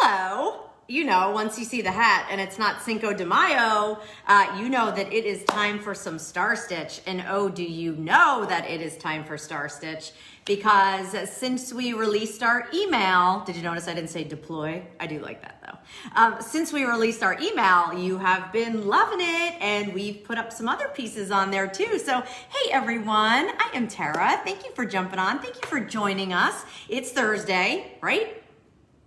hello. You know, once you see the hat and it's not Cinco de Mayo, you know that it is time for some Star Stitch. And oh, do you know that it is time for Star Stitch? Because since we released our email, did you notice I didn't say deploy? I do like that though. Since we released our email, you have been loving it, and we've put up some other pieces on there too. So, hey everyone, I am Tara. Thank you for jumping on. Thank you for joining us. It's Thursday, right?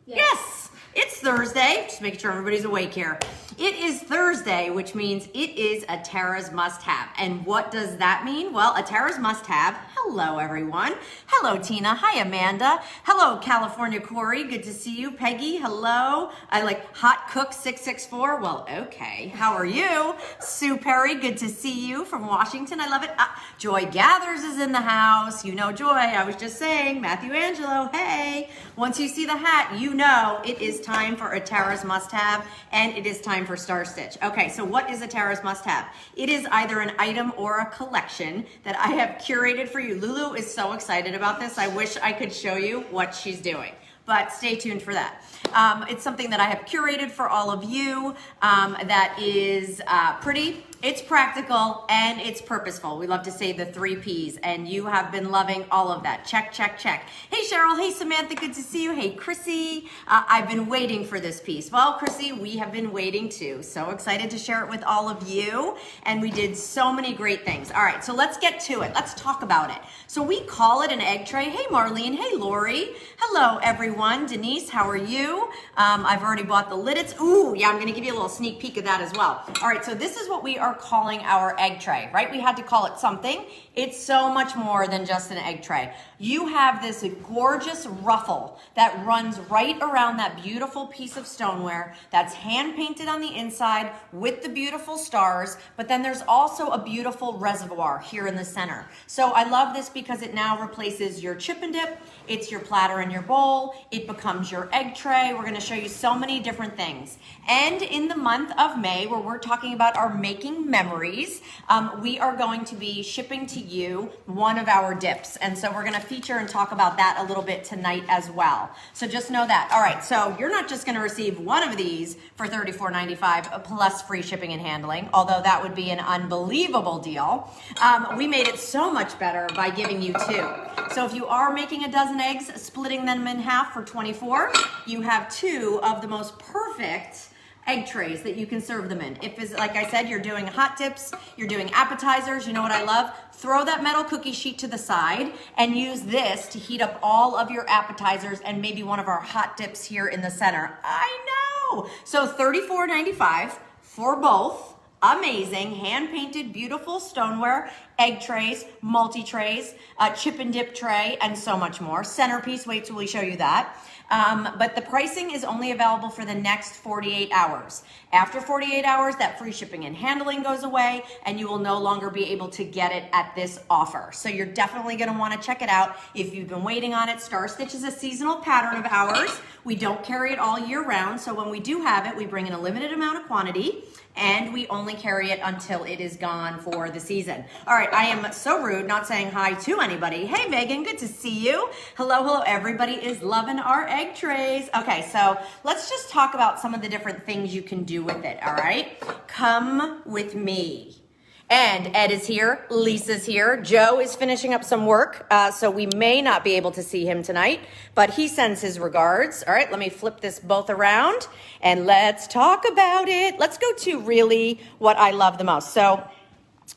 Yes. It's Thursday, just making sure everybody's awake here. It is Thursday, which means it is a Tara's must-have. And what does that mean? Well, a Tara's must-have. Hello, everyone. Hello, Tina. Hi, Amanda. Hello, California Corey. Good to see you. Peggy, hello. I like Hot Cook 664. Well, okay. How are you? Sue Perry, good to see you from Washington. I love it. Joy Gathers is in the house. You know Joy. I was just saying. Matthew Angelo, hey. Once you see the hat, you know it is time for a Tara's must-have, and it is time for Star Stitch. Okay, so what is a Tara's must-have? It is either an item or a collection that I have curated for you. Lulu is so excited about this. I wish I could show you what she's doing, but stay tuned for that. It's something that I have curated for all of you that is pretty. It's practical and it's purposeful. We love to say the 3 Ps, and you have been loving all of that. Check, check, check. Hey, Cheryl. Hey, Samantha. Good to see you. Hey, Chrissy. I've been waiting for this piece. Well, Chrissy, we have been waiting too. So excited to share it with all of you. And we did so many great things. All right, so let's get to it. Let's talk about it. So we call it an egg tray. Hey, Marlene. Hey, Lori. Hello, everyone. Denise, how are you? I've already bought the liddits. Ooh, yeah, I'm going to give you a little sneak peek of that as well. All right, so this is what we are calling our egg tray, right? We had to call it something. It's so much more than just an egg tray. You have this gorgeous ruffle that runs right around that beautiful piece of stoneware that's hand painted on the inside with the beautiful stars, but then there's also a beautiful reservoir here in the center. So I love this because it now replaces your chip and dip. It's your platter and your bowl. It becomes your egg tray. We're going to show you so many different things. And in the month of May, where we're talking about our making memories, we are going to be shipping to you one of our dips. And so we're going to feature and talk about that a little bit tonight as well. So just know that. All right, so you're not just going to receive one of these for $34.95 plus free shipping and handling, although that would be an unbelievable deal. We made it so much better by giving you 2. So if you are making a dozen eggs, splitting them in half for $24, you have 2 of the most perfect egg trays that you can serve them in. If it's, like I said, you're doing hot dips, you're doing appetizers, you know what I love? Throw that metal cookie sheet to the side and use this to heat up all of your appetizers and maybe one of our hot dips here in the center. I know! So $34.95 for both. Amazing, hand-painted, beautiful stoneware, egg trays, multi-trays, chip and dip tray, and so much more. Centerpiece, wait till we show you that. But the pricing is only available for the next 48 hours. After 48 hours, that free shipping and handling goes away, and you will no longer be able to get it at this offer. So you're definitely going to want to check it out if you've been waiting on it. Star Stitch is a seasonal pattern of ours. We don't carry it all year round, so when we do have it, we bring in a limited amount of quantity, and we only carry it until it is gone for the season. All right, I am so rude not saying hi to anybody. Hey, Megan, good to see you. Hello, hello. Everybody is loving our egg trays. Okay, so let's just talk about some of the different things you can do with it, all right? Come with me. And Ed is here, Lisa's here, Joe is finishing up some work, so we may not be able to see him tonight, but he sends his regards. All right, let me flip this both around, and let's talk about it. Let's go to really what I love the most. So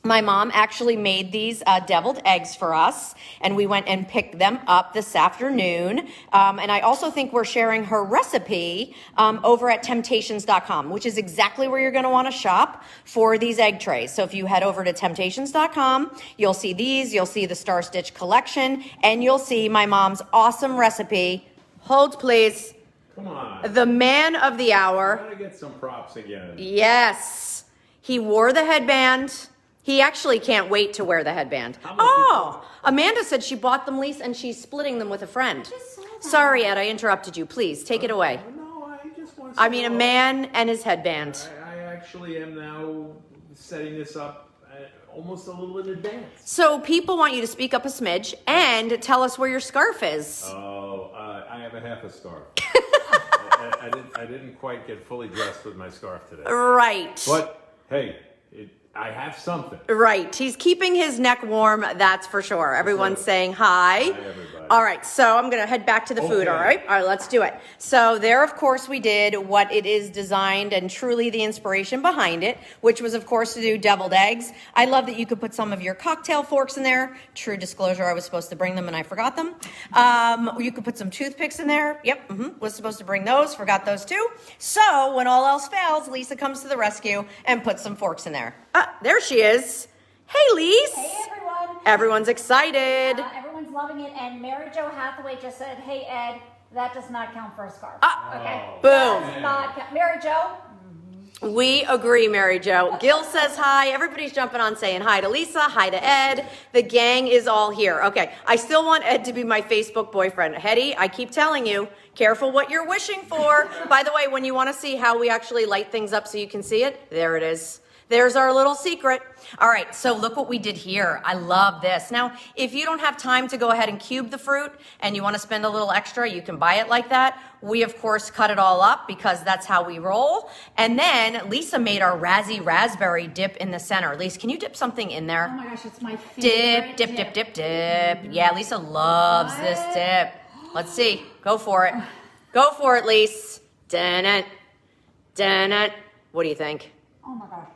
my mom actually made these deviled eggs for us, and we went and picked them up this afternoon. And I also think we're sharing her recipe over at temp-tations.com, which is exactly where you're going to want to shop for these egg trays. So if you head over to temp-tations.com, you'll see these, you'll see the Star Stitch collection, and you'll see my mom's awesome recipe. Hold, please. Come on. The man of the hour. I gotta get some props again. Yes. He wore the headband. He actually can't wait to wear the headband. Amanda said she bought them, Lisa, and she's splitting them with a friend. Sorry, Ed, I interrupted you. Please, take it away. No, I just want I mean, a man and his headband. I actually am now setting this up almost a little in advance. So people want you to speak up a smidge and tell us where your scarf is. Oh, I have a half a scarf. I didn't quite get fully dressed with my scarf today. Right. But hey, I have something. Right. He's keeping his neck warm, that's for sure. Everyone's saying hi. Hi, everybody. All right, so I'm going to head back to the food, all right? All right, let's do it. So there, of course, we did what it is designed and truly the inspiration behind it, which was, of course, to do deviled eggs. I love that you could put some of your cocktail forks in there. True disclosure, I was supposed to bring them and I forgot them. You could put some toothpicks in there. Yep, was supposed to bring those, forgot those too. So when all else fails, Lisa comes to the rescue and puts some forks in there. There she is. Hey, Lise. Hey, everyone. Everyone's excited. Everyone's loving it. And Mary Jo Hathaway just said, hey, Ed, that does not count for a scarf. Okay? Boom. Does not count. Mary Jo? We agree, Mary Jo. Gil says hi. Everybody's jumping on saying hi to Lisa, hi to Ed. The gang is all here. Okay, I still want Ed to be my Facebook boyfriend. Hetty, I keep telling you, careful what you're wishing for. By the way, when you want to see how we actually light things up so you can see it, there it is. There's our little secret. All right, so look what we did here. I love this. Now, if you don't have time to go ahead and cube the fruit and you want to spend a little extra, you can buy it like that. We, of course, cut it all up because that's how we roll. And then Lisa made our Razzie Raspberry dip in the center. Lisa, can you dip something in there? Oh my gosh, it's my favorite Dip. Yeah, Lisa loves this dip. Let's see. Go for it. Go for it, Lisa. Dun-it. What do you think? Oh my gosh.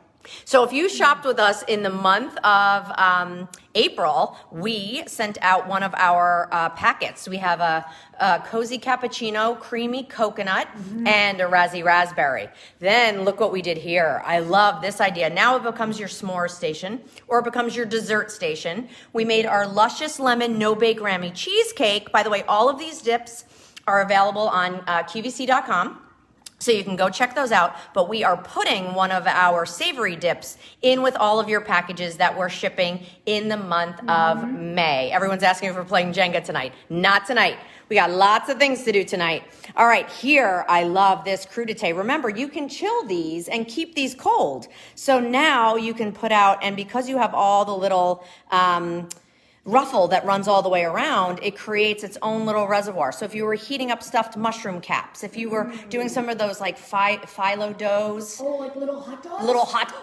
So if you shopped with us in the month of April, we sent out one of our packets. We have a cozy cappuccino, creamy coconut, and a Razzie Raspberry. Then look what we did here. I love this idea. Now it becomes your s'more station, or it becomes your dessert station. We made our luscious lemon no-bake Grammy cheesecake. By the way, all of these dips are available on QVC.com. So you can go check those out, but we are putting one of our savory dips in with all of your packages that we're shipping in the month of May. Everyone's asking if we're playing Jenga tonight. Not tonight. We got lots of things to do tonight. All right, here, I love this crudite. Remember, you can chill these and keep these cold. So now you can put out, and because you have all the little ruffle that runs all the way around, it creates its own little reservoir. So if you were heating up stuffed mushroom caps, if you were doing some of those like phyllo doughs. Oh, like little hot dogs?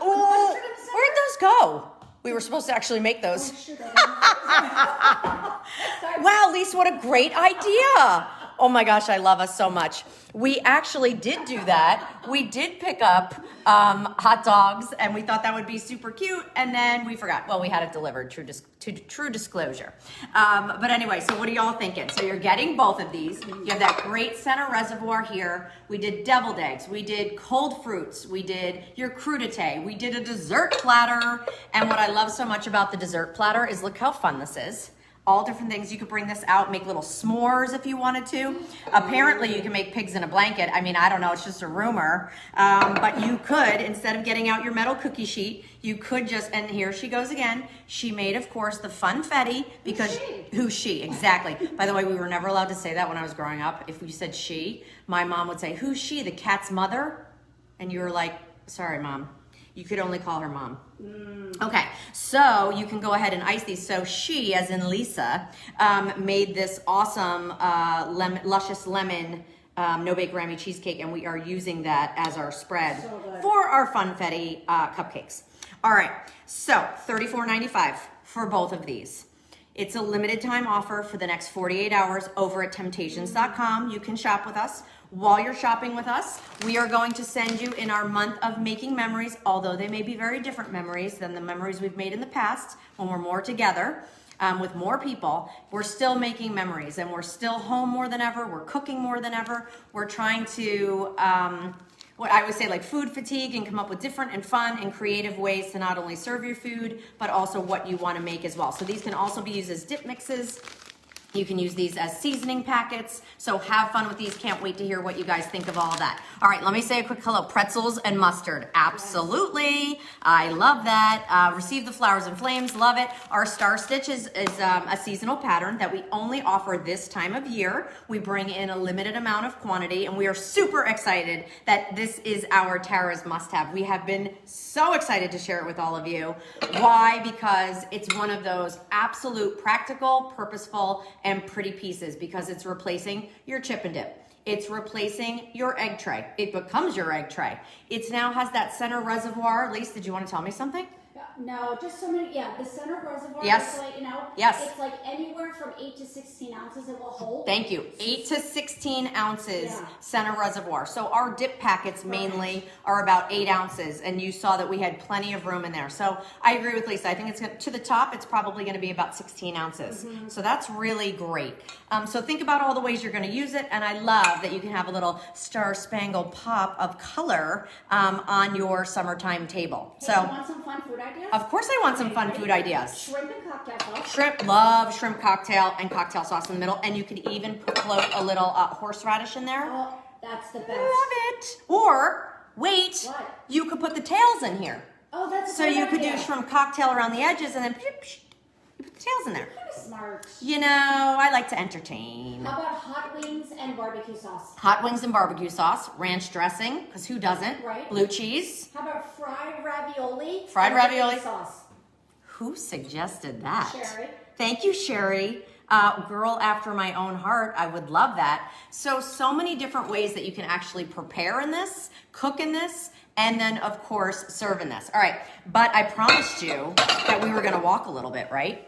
Oh, where'd those go? We were supposed to actually make those. Wow, Lisa, what a great idea. Oh my gosh, I love us so much. We actually did do that. We did pick up hot dogs, and we thought that would be super cute, and then we forgot. Well, we had it delivered, true disclosure. But anyway, so what are y'all thinking? So you're getting both of these. You have that great center reservoir here. We did deviled eggs. We did cold fruits. We did your crudite. We did a dessert platter. And what I love so much about the dessert platter is look how fun this is. All different things. You could bring this out, make little s'mores if you wanted to. Apparently, you can make pigs in a blanket. I mean, I don't know, it's just a rumor. But you could, instead of getting out your metal cookie sheet, you could just, and here she goes again. She made, of course, the funfetti because, who's she? Exactly. By the way, we were never allowed to say that when I was growing up. If we said she, my mom would say, who's she? The cat's mother? And you were like, sorry, Mom. You could only call her Mom. Okay, so you can go ahead and ice these. So she, as in Lisa, made this awesome luscious lemon no-bake Grammy cheesecake, and we are using that as our spread for our funfetti cupcakes. All right, so $34.95 for both of these. It's a limited time offer for the next 48 hours over at temp-tations.com. You can shop with us. While you're shopping with us, we are going to send you in our month of making memories, although they may be very different memories than the memories we've made in the past when we're more together with more people. We're still making memories, and we're still home more than ever. We're cooking more than ever. We're trying to, what I would say, like food fatigue, and come up with different and fun and creative ways to not only serve your food, but also what you want to make as well. So these can also be used as dip mixes. You can use these as seasoning packets. So have fun with these. Can't wait to hear what you guys think of all of that. All right, let me say a quick hello. Pretzels and mustard. Absolutely. I love that. Receive the flowers and flames. Love it. Our Star Stitch is a seasonal pattern that we only offer this time of year. We bring in a limited amount of quantity, and we are super excited that this is our Tara's must-have. We have been so excited to share it with all of you. Why? Because it's one of those absolute practical, purposeful, and pretty pieces, because it's replacing your chip and dip. It's replacing your egg tray. It becomes your egg tray. It now has that center reservoir. Lisa, did you want to tell me something? No, just so many, the center reservoir Yes. is like, Yes. it's like anywhere from 8 to 16 ounces it will hold. Thank you. 8 to 16 ounces Yeah. center reservoir. So our dip packets mainly are about 8 ounces, and you saw that we had plenty of room in there. So I agree with Lisa. I think it's to the top, it's probably going to be about 16 ounces. So that's really great. So think about all the ways you're going to use it, and I love that you can have a little star-spangled pop of color on your summertime table. Hey, So you want some fun food ideas? of course I want some fun food ideas. Shrimp and cocktail sauce. Shrimp, love shrimp cocktail and cocktail sauce in the middle, and you could even float a little horseradish in there. Oh, that's the best. Love it. Or wait, What? you could put the tails in here. Oh, that's a So great you could idea. do shrimp cocktail around the edges, and then you put the tails in there. Kind of smart. You know, I like to entertain. How about hot wings and barbecue sauce? Hot wings and barbecue sauce, ranch dressing, because who doesn't? Right. Blue cheese. How about fried ravioli? Fried and ravioli. sauce. Who suggested that? Sherry. Thank you, Sherry. Girl after my own heart. I would love that. So many different ways that you can actually prepare in this, cook in this, and then, of course, serve in this. All right, but I promised you that we were going to walk a little bit, right?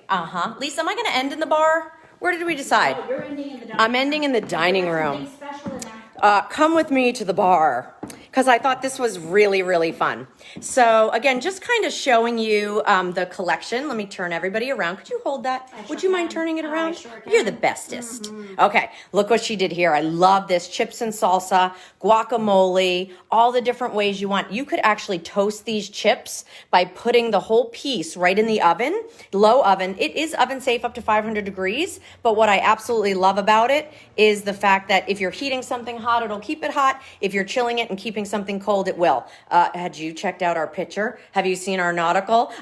Lisa, am I going to end in the bar? Where did we decide? Oh, you're ending in the dining I'm ending in the dining room. Something special in there. Come with me to the bar, because I thought this was really, really fun. So again, just kind of showing you the collection. Let me turn everybody around. Could you hold that? I Would sure you mind can. turning it I around? sure can. You're the bestest. Okay, look what she did here. I love this. Chips and salsa, guacamole, all the different ways you want. You could actually toast these chips by putting the whole piece right in the oven, low oven. It is oven safe up to 500 degrees, but what I absolutely love about it is the fact that if you're heating something hot, it'll keep it hot. If you're chilling it and keeping something cold, it will. Had you checked out our picture? Have you seen our nautical?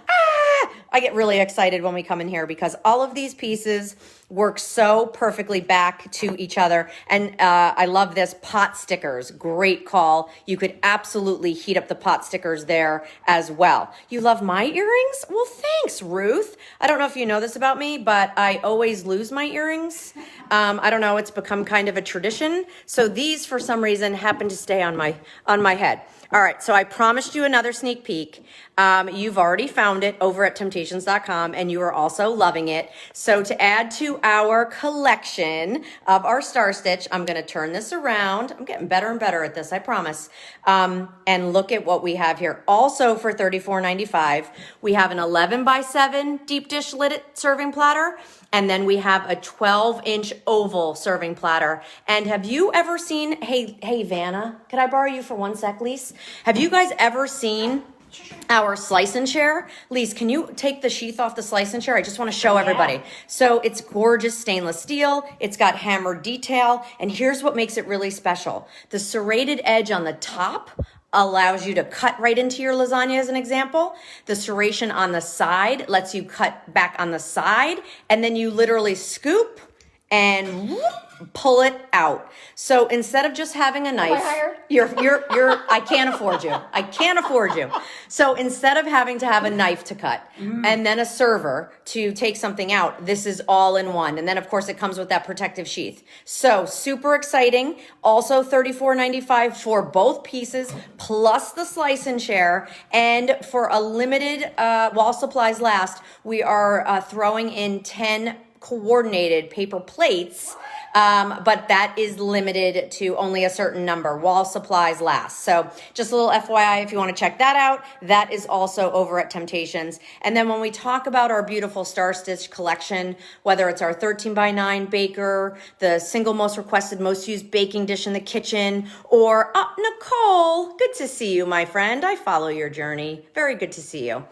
I get really excited when we come in here because all of these pieces work so perfectly back to each other. And I love this pot stickers. Great call. You could absolutely heat up the pot stickers there as well. You love my earrings? Well, thanks, Ruth. I don't know if you know this about me, but I always lose my earrings. I don't know. It's become kind of a tradition. So these, for some reason, happen to stay on my head. All right, so I promised you another sneak peek. You've already found it over at temp-tations.com, and you are also loving it. So to add to our collection of our Star Stitch, I'm going to turn this around. I'm getting better and better at this, I promise. And look at what we have here. Also for $34.95, we have an 11x7 deep dish lid serving platter. And then we have a 12-inch oval serving platter. And have you ever seen, hey, Vanna, could I borrow you for 1 sec, Lise? Have you guys ever seen our slice and share? Lise, can you take the sheath off the slice and share? I just want to show everybody. So it's gorgeous stainless steel. It's got hammered detail. And here's what makes it really special. The serrated edge on the top allows you to cut right into your lasagna as an example. The serration on the side lets you cut back on the side, and then you literally scoop and whoop, pull it out. So instead of just having a knife, I can't afford you. I can't afford you. So instead of having to have a knife to cut and then a server to take something out, this is all in one. And then of course it comes with that protective sheath. So super exciting. Also $34.95 for both pieces plus the slice and share. And for a limited, while supplies last, we are throwing in 10 coordinated paper plates, but that is limited to only a certain number while supplies last. So just a little FYI, if you want to check that out, that is also over at Temp-tations. And then when we talk about our beautiful Star Stitch collection, whether it's our 13x9 baker, the single most requested, most used baking dish in the kitchen, or Nicole, good to see you, my friend. I follow your journey. Very good to see you.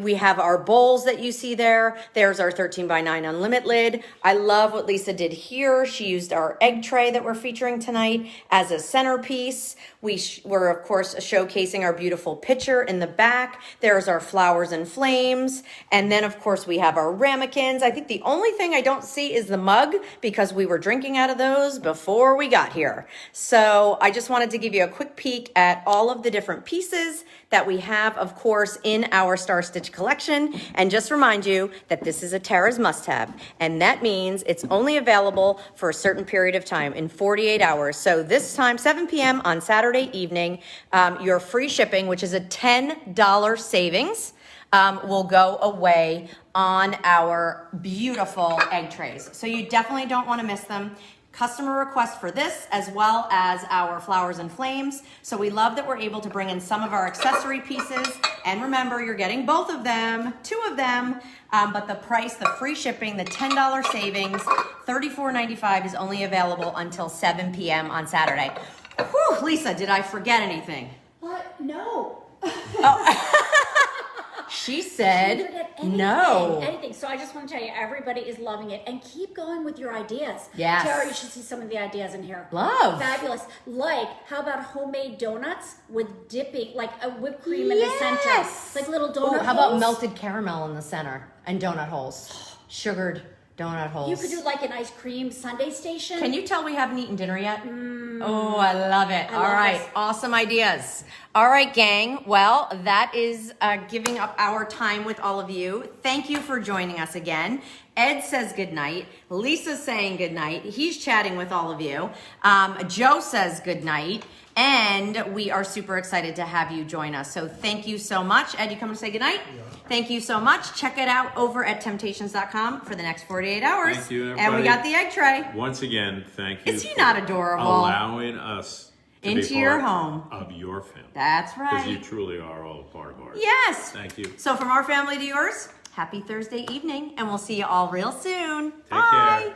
We have our bowls that you see there. There's our 13x9 unlimit lid. I love what Lisa did here. She used our egg tray that we're featuring tonight as a centerpiece. We're of course showcasing our beautiful pitcher in the back. There's our flowers and flames. And then of course we have our ramekins. I think the only thing I don't see is the mug because we were drinking out of those before we got here. So I just wanted to give you a quick peek at all of the different pieces that we have, of course, in our Star Stitch collection. And just remind you that this is a Tara's must-have. And that means it's only available available for a certain period of time in 48 hours. So this time, 7 p.m. on Saturday evening, your free shipping, which is a $10 savings, will go away on our beautiful egg trays. So you definitely don't want to miss them. Customer request for this, as well as our flowers and flames. So we love that we're able to bring in some of our accessory pieces. And remember, you're getting both of them, 2 of them, but the price, the free shipping, the $10 savings, $34.95 is only available until 7 p.m. on Saturday. Whew, Lisa, did I forget anything? What? No. She said Didn't forget anything, no. Anything. So I just want to tell you, everybody is loving it, and keep going with your ideas. Yes. Tara, you should see some of the ideas in here. Love. Fabulous. Like, how about homemade donuts with dipping, like a whipped cream in the center, like little donut Ooh, how about holes? melted caramel in the center and donut holes, sugared donut holes. You could do like an ice cream sundae station. Can you tell we haven't eaten dinner yet? Oh, I love it. All love right, this. awesome ideas. All right, gang. Well, that is giving up our time with all of you. Thank you for joining us again. Ed says goodnight. Lisa's saying goodnight. He's chatting with all of you. Joe says goodnight. And we are super excited to have you join us. So thank you so much. Ed, you come to say goodnight? Yeah. Thank you so much. Check it out over at temp-tations.com for the next 48 hours. Thank you, And we everybody. got the egg tray. Once again, thank you. Is he for not adorable? Allowing us to Into be your part home. of your family. That's Because you right. truly are all a part of ours. Yes. Thank you. So from our family to yours, happy Thursday evening, and we'll see you all real soon. Take Bye. care.